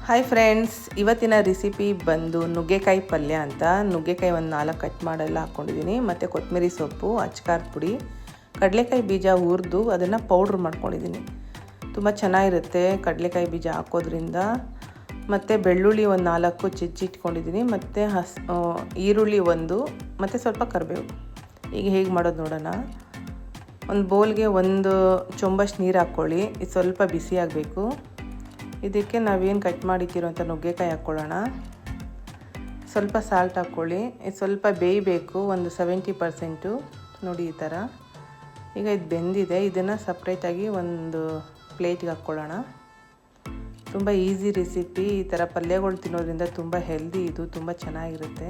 Hi friends, ಇವತ್ತಿನ recipe ಬಂದು ನುಗ್ಗೆಕಾಯಿ ಪಲ್ಯ ಅಂತ. ನುಗ್ಗೆಕಾಯಿ ಒಂದು 4 ಕಟ್ ಮಾಡೆಲ್ಲ ಹಾಕ್ಕೊಂಡಿದ್ದೀನಿ. ಮತ್ತು ಕೊತ್ತಂಬರಿ ಸೊಪ್ಪು, ಅಚ್ಕಾರದ ಪುಡಿ, ಕಡಲೆಕಾಯಿ ಬೀಜ ಹುರಿದು ಅದನ್ನು ಪೌಡ್ರ್ ಮಾಡ್ಕೊಂಡಿದ್ದೀನಿ. ತುಂಬ ಚೆನ್ನಾಗಿರುತ್ತೆ ಕಡಲೆಕಾಯಿ ಬೀಜ ಹಾಕೋದ್ರಿಂದ. ಮತ್ತು ಬೆಳ್ಳುಳ್ಳಿ ಒಂದು 4 ಚಿಚ್ಚಿಟ್ಕೊಂಡಿದ್ದೀನಿ. ಮತ್ತು ಈರುಳ್ಳಿ ಒಂದು, ಮತ್ತು ಸ್ವಲ್ಪ ಕರಿಬೇವು. ಈಗ ಹೇಗೆ ಮಾಡೋದು ನೋಡೋಣ. ಒಂದು ಬೌಲ್ಗೆ 1 ಚೊಂಬಷ್ಟು ನೀರು ಹಾಕ್ಕೊಳ್ಳಿ. ಇದು ಸ್ವಲ್ಪ ಬಿಸಿ ಆಗಬೇಕು. ಇದಕ್ಕೆ ನಾವೇನು ಕಟ್ ಮಾಡಿಟ್ಟಿರೋ ಅಂಥ ನುಗ್ಗೆಕಾಯಿ ಹಾಕ್ಕೊಳ್ಳೋಣ. ಸ್ವಲ್ಪ ಸಾಲ್ಟ್ ಹಾಕ್ಕೊಳ್ಳಿ. ಇದು ಸ್ವಲ್ಪ ಬೇಯಬೇಕು, ಒಂದು 70%. ನೋಡಿ ಈ ಥರ. ಈಗ ಇದು ಬೆಂದಿದೆ. ಇದನ್ನು ಸಪ್ರೇಟಾಗಿ ಒಂದು ಪ್ಲೇಟಿಗೆ ಹಾಕ್ಕೊಳ್ಳೋಣ. ತುಂಬ ಈಸಿ ರೆಸಿಪಿ. ಈ ಥರ ಪಲ್ಯಗಳು ತಿನ್ನೋದ್ರಿಂದ ತುಂಬ ಹೆಲ್ದಿ, ಇದು ತುಂಬ ಚೆನ್ನಾಗಿರುತ್ತೆ.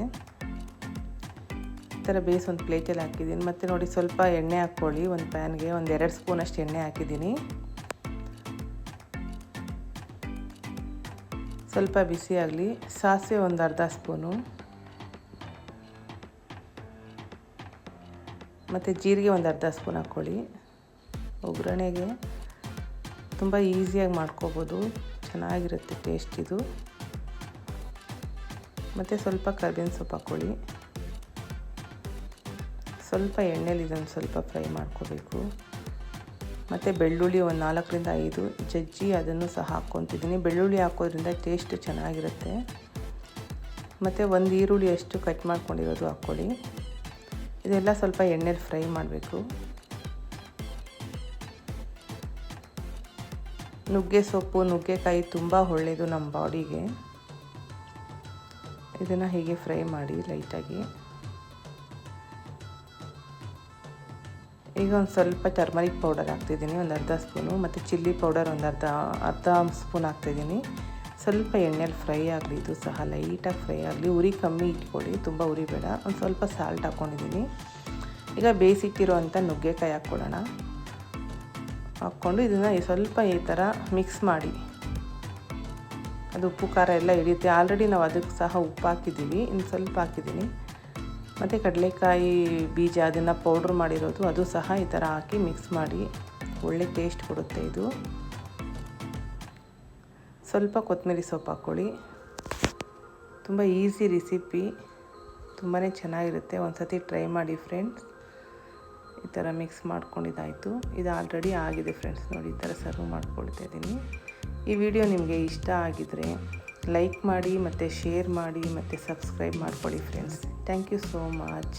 ಈ ಥರ ಬೇಯಿಸಿ ಒಂದು ಪ್ಲೇಟಲ್ಲಿ ಹಾಕಿದ್ದೀನಿ. ಮತ್ತು ನೋಡಿ ಸ್ವಲ್ಪ ಎಣ್ಣೆ ಹಾಕ್ಕೊಳ್ಳಿ. ಒಂದು ಪ್ಯಾನ್ಗೆ ಒಂದು 2 ಸ್ಪೂನಷ್ಟು ಎಣ್ಣೆ ಹಾಕಿದ್ದೀನಿ. ಸ್ವಲ್ಪ ಬಿಸಿ ಆಗಲಿ. ಸಾಸಿವೆ ಒಂದು ಅರ್ಧ ಸ್ಪೂನು, ಮತ್ತು ಜೀರಿಗೆ ಒಂದು ಅರ್ಧ ಸ್ಪೂನ್ ಹಾಕ್ಕೊಳ್ಳಿ. ಒಗ್ಗರಣೆಗೆ ತುಂಬ ಈಸಿಯಾಗಿ ಮಾಡ್ಕೋಬೋದು, ಚೆನ್ನಾಗಿರುತ್ತೆ ಟೇಸ್ಟ್ ಇದು. ಮತ್ತು ಸ್ವಲ್ಪ ಕರಿಬೇವಿನ ಸೊಪ್ಪು ಹಾಕ್ಕೊಳ್ಳಿ. ಸ್ವಲ್ಪ ಎಣ್ಣೆಲಿ ಇದನ್ನು ಸ್ವಲ್ಪ ಫ್ರೈ ಮಾಡ್ಕೋಬೇಕು. ಮತ್ತು ಬೆಳ್ಳುಳ್ಳಿ ಒಂದು 4ರಿಂದ 5 ಜಜ್ಜಿ ಅದನ್ನು ಸಹ ಹಾಕ್ಕೊತಿದ್ದೀನಿ. ಬೆಳ್ಳುಳ್ಳಿ ಹಾಕೋದ್ರಿಂದ ಟೇಸ್ಟ್ ಚೆನ್ನಾಗಿರುತ್ತೆ. ಮತ್ತು ಒಂದು ಈರುಳ್ಳಿ ಅಷ್ಟು ಕಟ್ ಮಾಡ್ಕೊಂಡಿರೋದು ಹಾಕ್ಕೊಳ್ಳಿ. ಇದೆಲ್ಲ ಸ್ವಲ್ಪ ಎಣ್ಣೆಲಿ ಫ್ರೈ ಮಾಡಬೇಕು. ನುಗ್ಗೆ ಸೊಪ್ಪು, ನುಗ್ಗೆಕಾಯಿ ತುಂಬ ಒಳ್ಳೆಯದು ನಮ್ಮ ಬಾಡಿಗೆ. ಇದನ್ನು ಹೀಗೆ ಫ್ರೈ ಮಾಡಿ ಲೈಟಾಗಿ. ಈಗ ಒಂದು ಸ್ವಲ್ಪ ಟರ್ಮರಿಕ್ ಪೌಡರ್ ಹಾಕ್ತಿದ್ದೀನಿ, ಒಂದು ಅರ್ಧ ಸ್ಪೂನು. ಮತ್ತು ಚಿಲ್ಲಿ ಪೌಡರ್ ಒಂದು ಅರ್ಧ ಸ್ಪೂನ್ ಹಾಕ್ತಿದ್ದೀನಿ. ಸ್ವಲ್ಪ ಎಣ್ಣೆಲಿ ಫ್ರೈ ಆಗಲಿ. ಇದು ಸಹ ಲೈಟಾಗಿ ಫ್ರೈ ಆಗಲಿ. ಉರಿ ಕಮ್ಮಿ ಇಟ್ಕೊಳ್ಳಿ, ತುಂಬ ಉರಿ ಬೇಡ. ಒಂದು ಸ್ವಲ್ಪ ಸಾಲ್ಟ್ ಹಾಕ್ಕೊಂಡಿದ್ದೀನಿ. ಈಗ ಬೇಯಿಸಿಟ್ಟಿರೋ ಅಂಥ ನುಗ್ಗೆಕಾಯಿ ಹಾಕ್ಕೊಳ್ಳೋಣ. ಹಾಕ್ಕೊಂಡು ಇದನ್ನು ಸ್ವಲ್ಪ ಈ ಥರ ಮಿಕ್ಸ್ ಮಾಡಿ. ಅದು ಉಪ್ಪು ಖಾರ ಎಲ್ಲ ಹಿಡಿಯುತ್ತೆ. ಆಲ್ರೆಡಿ ನಾವು ಅದಕ್ಕೆ ಸಹ ಉಪ್ಪು ಹಾಕಿದ್ದೀವಿ, ಇನ್ನು ಸ್ವಲ್ಪ ಹಾಕಿದ್ದೀನಿ. ಮತ್ತು ಕಡಲೆಕಾಯಿ ಬೀಜ ಅದನ್ನು ಪೌಡ್ರ್ ಮಾಡಿರೋದು, ಅದು ಸಹ ಈ ಥರ ಹಾಕಿ ಮಿಕ್ಸ್ ಮಾಡಿ. ಒಳ್ಳೆ ಟೇಸ್ಟ್ ಕೊಡುತ್ತೆ ಇದು. ಸ್ವಲ್ಪ ಕೊತ್ತಂಬರಿ ಸೊಪ್ಪು ಹಾಕ್ಕೊಳ್ಳಿ. ತುಂಬ ಈಸಿ ರೆಸಿಪಿ, ತುಂಬಾ ಚೆನ್ನಾಗಿರುತ್ತೆ. ಒಂದು ಸತಿ ಟ್ರೈ ಮಾಡಿ ಫ್ರೆಂಡ್ಸ್. ಈ ಥರ ಮಿಕ್ಸ್ ಮಾಡ್ಕೊಂಡಿದ್ದಾಯಿತು. ಇದು ಆಲ್ರೆಡಿ ಆಗಿದೆ ಫ್ರೆಂಡ್ಸ್. ನೋಡಿ ಈ ಥರ ಸರ್ವ್ ಮಾಡ್ಕೊಳ್ತಾ ಇದ್ದೀನಿ. ಈ ವಿಡಿಯೋ ನಿಮಗೆ ಇಷ್ಟ ಆಗಿದರೆ ಲೈಕ್ ಮಾಡಿ, ಮತ್ತು ಶೇರ್ ಮಾಡಿ, ಮತ್ತು ಸಬ್ಸ್ಕ್ರೈಬ್ ಮಾಡ್ಕೊಳ್ಳಿ friends. Thank you so much.